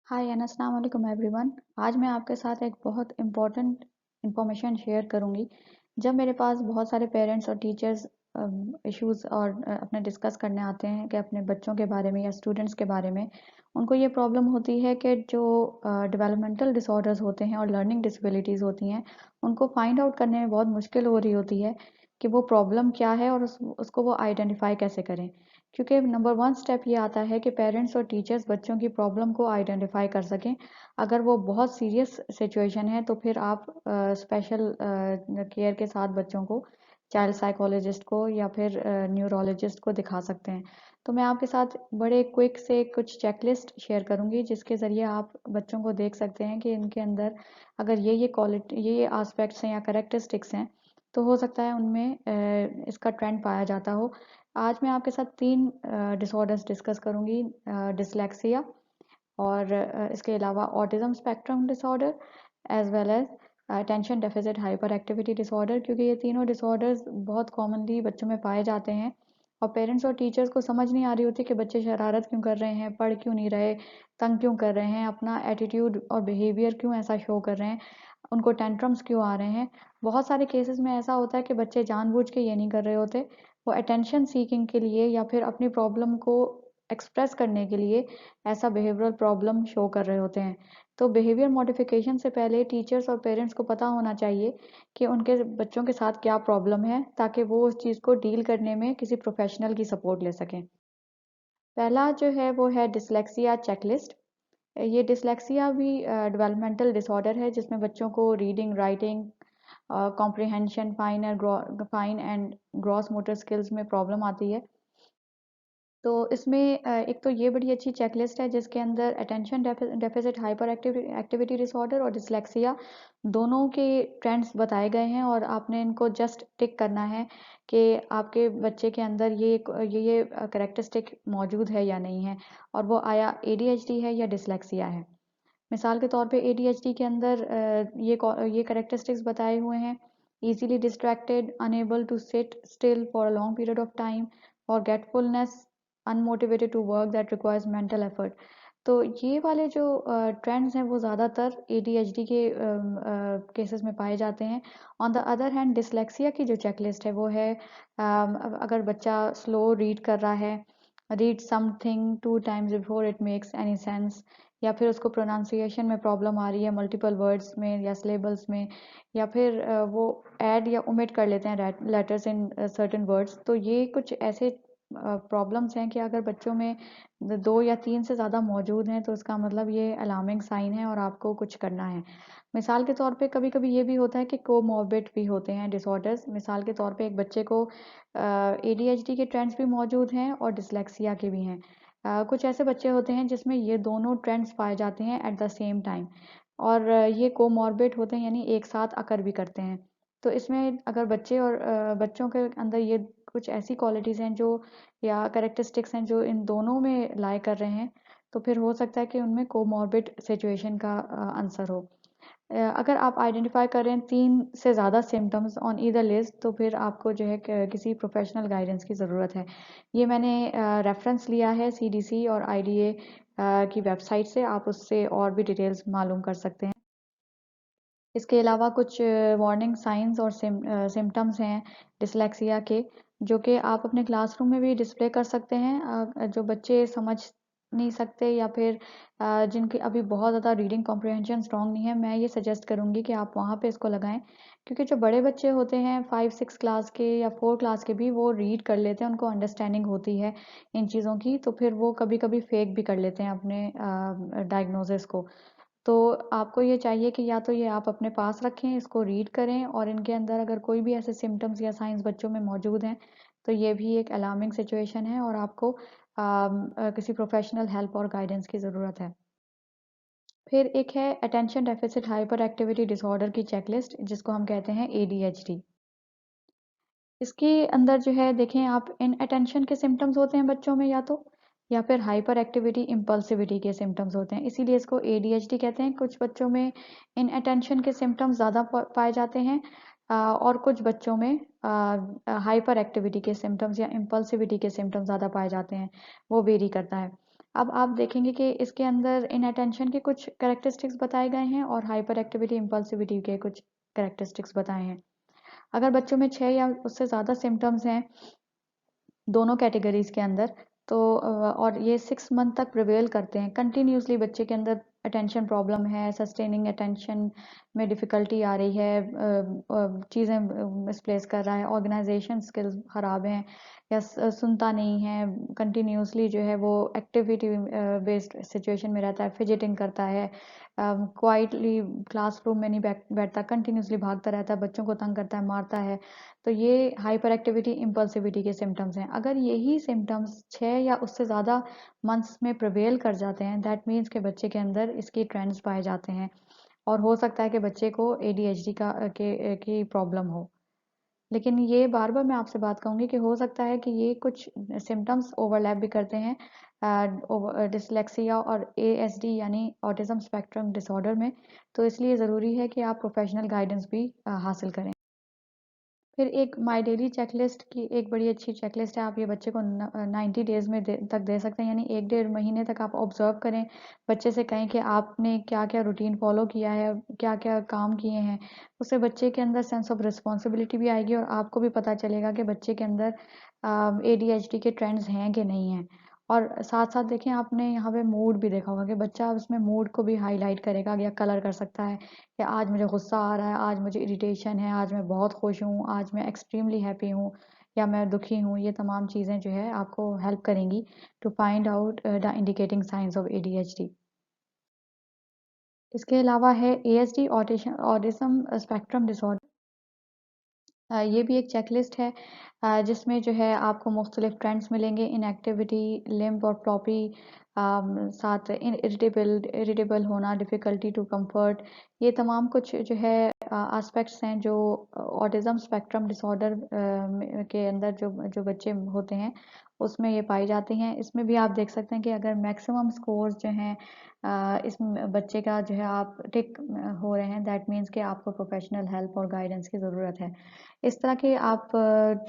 हाय and अस्सलाम वालेकुम everyone. आज मैं आपके साथ एक बहुत इम्पोर्टेंट इंफॉर्मेशन शेयर करूंगी। जब मेरे पास बहुत सारे पेरेंट्स और टीचर्स इश्यूज और अपने डिस्कस करने आते हैं कि अपने बच्चों के बारे में या स्टूडेंट्स के बारे में, उनको ये प्रॉब्लम होती है कि जो डेवलपमेंटल डिसऑर्डर्स होते हैं और लर्निंग डिसेबिलिटीज़ होती हैं, उनको फाइंड आउट करने में बहुत मुश्किल हो रही होती है कि वो प्रॉब्लम क्या है और उसको वो आइडेंटिफाई कैसे करें। क्योंकि नंबर वन स्टेप ये आता है कि पेरेंट्स और टीचर्स बच्चों की प्रॉब्लम को आइडेंटिफाई कर सकें। अगर वो बहुत सीरियस सिचुएशन है तो फिर आप स्पेशल केयर के साथ बच्चों को चाइल्ड साइकोलॉजिस्ट को या फिर न्यूरोलॉजिस्ट को दिखा सकते हैं। तो मैं आपके साथ बड़े क्विक से कुछ चेकलिस्ट शेयर करूंगी जिसके ज़रिए आप बच्चों को देख सकते हैं कि इनके अंदर अगर ये क्वालिटी ये एस्पेक्ट्स हैं या करेक्टरिस्टिक्स हैं, तो हो सकता है उनमें इसका ट्रेंड पाया जाता हो। आज मैं आपके साथ 3 डिसऑर्डर्स डिस्कस करूंगी। डिसलेक्सिया और इसके अलावा autism spectrum disorder as well as attention deficit hyper activity disorder, क्योंकि ये तीनों डिसऑर्डर्स बहुत कॉमनली बच्चों में पाए जाते हैं और पेरेंट्स और टीचर्स को समझ नहीं आ रही होती कि बच्चे शरारत क्यों कर रहे हैं, पढ़ क्यों नहीं रहे, तंग क्यों कर रहे हैं, अपना एटीट्यूड और बिहेवियर क्यों ऐसा शो कर रहे हैं, उनको टेंट्रम्स क्यों आ रहे हैं। बहुत सारे केसेस में ऐसा होता है कि बच्चे जानबूझ के ये नहीं कर रहे होते, वो अटेंशन सीकिंग के लिए या फिर अपनी प्रॉब्लम को एक्सप्रेस करने के लिए ऐसा बिहेवियरल प्रॉब्लम शो कर रहे होते हैं। तो बिहेवियर मॉडिफिकेशन से पहले टीचर्स और पेरेंट्स को पता होना चाहिए कि उनके बच्चों के साथ क्या प्रॉब्लम है, ताकि वो उस चीज़ को डील करने में किसी प्रोफेशनल की सपोर्ट ले सकें। पहला जो है वो है डिसलेक्सिया चेकलिस्ट। ये डिसलेक्सिया भी डेवलपमेंटल डिसऑर्डर है जिसमें बच्चों को reading, writing, comprehension, fine and gross motor skills में प्रॉब्लम आती है। तो इसमें एक तो ये बड़ी अच्छी चेकलिस्ट है जिसके अंदर attention deficit hyper activity disorder और डिसलेक्सिया दोनों के ट्रेंड्स बताए गए हैं और आपने इनको जस्ट टिक करना है कि आपके बच्चे के अंदर ये करेक्टरिस्टिक मौजूद है या नहीं है, और वो आया एडीएचडी है या डिसलेक्सिया है। मिसाल के तौर पे एडीएचडी के अंदर ये करेक्टरिस्टिक्स बताए हुए हैं: easily distracted, unable to sit still for a long period of time, forgetfulness, unmotivated to work that requires mental effort. तो ये वाले जो ट्रेंड्स हैं वो ज़्यादातर एडीएचडी के केसेस में पाए जाते हैं। On the other hand dyslexia की जो चेकलिस्ट है वो है अगर बच्चा स्लो रीड कर रहा है, read something 2 times before it makes any sense, या फिर उसको प्रोनाउंसिएशन में प्रॉब्लम आ रही है मल्टीपल वर्ड्स में या सिलेबल्स में, या फिर वो ऐड या ओमिट कर लेते हैं लेटर्स इन सर्टेन वर्ड्स। तो ये कुछ ऐसे प्रॉब्लम्स हैं कि अगर बच्चों में 2 या 3 से ज़्यादा मौजूद हैं तो इसका मतलब ये अलार्मिंग साइन है और आपको कुछ करना है। मिसाल के तौर पे कभी कभी ये भी होता है कि कोमॉर्बिड भी होते हैं डिसऑर्डर्स। मिसाल के तौर पे एक बच्चे को एडीएचडी के ट्रेंड्स भी मौजूद हैं और डिसलेक्सिया के भी हैं। कुछ ऐसे बच्चे होते हैं जिसमें ये दोनों ट्रेंड्स पाए जाते हैं एट द सेम टाइम, और ये कोमॉर्बिड होते हैं यानी एक साथ अकर भी करते हैं। तो इसमें अगर बच्चे और बच्चों के अंदर ये कुछ ऐसी क्वालिटीज़ हैं जो या कैरेक्टरिस्टिक्स हैं जो इन दोनों में लाई कर रहे हैं, तो फिर हो सकता है कि उनमें कोमॉर्बिड सिचुएशन का आंसर हो। अगर आप आइडेंटिफाई कर रहे हैं 3 से ज़्यादा सिम्टम्स ऑन ईदर लिस्ट, तो फिर आपको जो है किसी प्रोफेशनल गाइडेंस की ज़रूरत है। ये मैंने रेफरेंस लिया है सीडीसी और आईडीए की वेबसाइट से, आप उससे और भी डिटेल्स मालूम कर सकते हैं। इसके अलावा कुछ वार्निंग साइंस और सिम्टम्स हैं डिसलेक्सिया के, जो कि आप अपने क्लासरूम में भी डिस्प्ले कर सकते हैं। जो बच्चे समझ नहीं सकते या फिर जिनकी अभी बहुत ज़्यादा रीडिंग कॉम्प्रिहेंशन स्ट्रॉन्ग नहीं है, मैं ये सजेस्ट करूँगी कि आप वहाँ पे इसको लगाएं। क्योंकि जो बड़े बच्चे होते हैं 5-6 क्लास के या 4 क्लास के भी, वो रीड कर लेते हैं, उनको अंडरस्टैंडिंग होती है इन चीज़ों की, तो फिर वो कभी कभी फेक भी कर लेते हैं अपने डायग्नोसिस को। तो आपको ये चाहिए कि या तो ये आप अपने पास रखें, इसको रीड करें, और इनके अंदर अगर कोई भी ऐसे सिम्टम्स या साइंस बच्चों में मौजूद हैं तो ये भी एक अलार्मिंग सिचुएशन है और आपको किसी प्रोफेशनल हेल्प और गाइडेंस की ज़रूरत है। फिर एक है attention deficit hyper activity disorder की चेकलिस्ट, जिसको हम कहते हैं एडीएचडी। इसके अंदर जो है देखें आप, इन अटेंशन के सिम्टम्स होते हैं बच्चों में या फिर हाइपर एक्टिविटी इम्पल्सिविटी के सिम्टम्स होते हैं, इसीलिए इसको एडीएचडी कहते हैं। कुछ बच्चों में इन अटेंशन के सिम्टम्स ज़्यादा पाए जाते हैं और कुछ बच्चों में हाइपर एक्टिविटी के सिम्टम्स या इम्पल्सिविटी के सिम्टम्स ज़्यादा पाए जाते हैं, वो वेरी करता है। अब आप देखेंगे कि इसके अंदर इनअटेंशन के कुछ कैरेक्टरिस्टिक्स बताए गए हैं और हाइपर एक्टिविटी इम्पल्सिविटी के कुछ कैरेक्टरिस्टिक्स बताए हैं। अगर बच्चों में 6 या उससे ज़्यादा सिम्टम्स हैं दोनों कैटेगरीज के अंदर, तो और ये 6 मंथ तक प्रिवेल करते हैं कंटिन्यूसली, बच्चे के अंदर अटेंशन प्रॉब्लम है, सस्टेनिंग अटेंशन में डिफ़िकल्टी आ रही है, चीज़ें मिसप्लेस कर रहा है, ऑर्गेनाइजेशन स्किल्स ख़राब हैं या सुनता नहीं है, कंटिन्यूसली जो है वो एक्टिविटी बेस्ड सिचुएशन में रहता है, फिजिटिंग करता है, क्वाइटली क्लासरूम में नहीं बैठता, कंटिन्यूसली भागता रहता है, बच्चों को तंग करता है, मारता है। तो ये हाइपर एक्टिविटी इम्पल्सिविटी के सिम्टम्स हैं। अगर यही सिम्टम्स 6 या उससे ज़्यादा मंथ्स में प्रिवेल कर जाते हैं, दैट मीन्स के बच्चे के अंदर इसकी ट्रेंड्स पाए जाते हैं और हो सकता है कि बच्चे को एडीएचडी की प्रॉब्लम हो। लेकिन ये बार-बार मैं आपसे बात कहूँगी कि हो सकता है कि ये कुछ सिम्पटम्स ओवरलैप भी करते हैं डिसलेक्सिया और एएसडी यानी ऑटिज़्म स्पेक्ट्रम डिसऑर्डर में। तो इसलिए ज़रूरी है कि आप प्रोफ़ेशनल गाइडेंस भी हासिल करें। फिर एक माय डेली चेकलिस्ट की एक बड़ी अच्छी चेकलिस्ट है, आप ये बच्चे को 90 डेज़ में तक दे सकते हैं, यानी 1 डेढ़ महीने तक आप ऑब्जर्व करें, बच्चे से कहें कि आपने क्या क्या रूटीन फॉलो किया है, क्या क्या काम किए हैं। उससे बच्चे के अंदर सेंस ऑफ रिस्पॉन्सिबिलिटी भी आएगी और आपको भी पता चलेगा कि बच्चे के अंदर एडीएचडी के ट्रेंड्स हैं कि नहीं हैं। और साथ साथ देखें, आपने यहाँ पे मूड भी देखा होगा कि बच्चा उसमें मूड को भी हाईलाइट करेगा या कलर कर सकता है कि आज मुझे गुस्सा आ रहा है, आज मुझे इरिटेशन है, आज मैं बहुत खुश हूँ, आज मैं एक्सट्रीमली हैप्पी हूँ या मैं दुखी हूँ। ये तमाम चीज़ें जो है आपको हेल्प करेंगी to find out the indicating signs of ADHD. इसके अलावा है एएसडी ऑटिज्म स्पेक्ट्रम डिसऑर्डर। ये भी एक चेकलिस्ट है जिसमें जो है आपको मुख्तलिफ ट्रेंड्स मिलेंगे, इनएक्टिविटी, लिम्प और फ्लॉपी, साथ इरिटेबल होना, डिफ़िकल्टी टू कंफर्ट। ये तमाम कुछ जो है एस्पेक्ट्स हैं जो ऑटिज़्म स्पेक्ट्रम डिसऑर्डर के अंदर जो जो बच्चे होते हैं उसमें ये पाई जाती हैं। इसमें भी आप देख सकते हैं कि अगर मैक्सिमम स्कोर्स जो हैं इस बच्चे का जो है आप टिक हो रहे हैं, दैट मीन्स कि आपको प्रोफेशनल हेल्प और गाइडेंस की ज़रूरत है। इस तरह के आप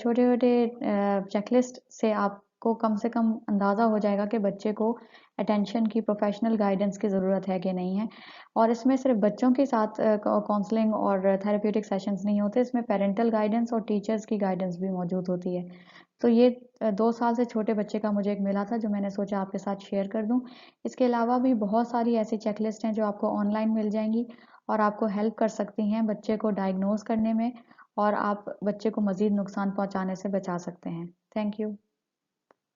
छोटे-छोटे चेकलिस्ट से आपको कम से कम अंदाज़ा हो जाएगा कि बच्चे को अटेंशन की प्रोफ़ेशनल गाइडेंस की ज़रूरत है कि नहीं है। और इसमें सिर्फ़ बच्चों के साथ काउंसलिंग और थेरेप्यूटिक सेशंस नहीं होते, इसमें पैरेंटल गाइडेंस और टीचर्स की गाइडेंस भी मौजूद होती है। तो ये 2 साल से छोटे बच्चे का मुझे एक मिला था जो मैंने सोचा आपके साथ शेयर कर दूँ। इसके अलावा भी बहुत सारी ऐसी चेकलिस्ट हैं जो आपको ऑनलाइन मिल जाएँगी और आपको हेल्प कर सकती हैं बच्चे को डायग्नोज़ करने में और आप बच्चे को मज़ीद नुकसान पहुँचाने से बचा सकते हैं। Thank you.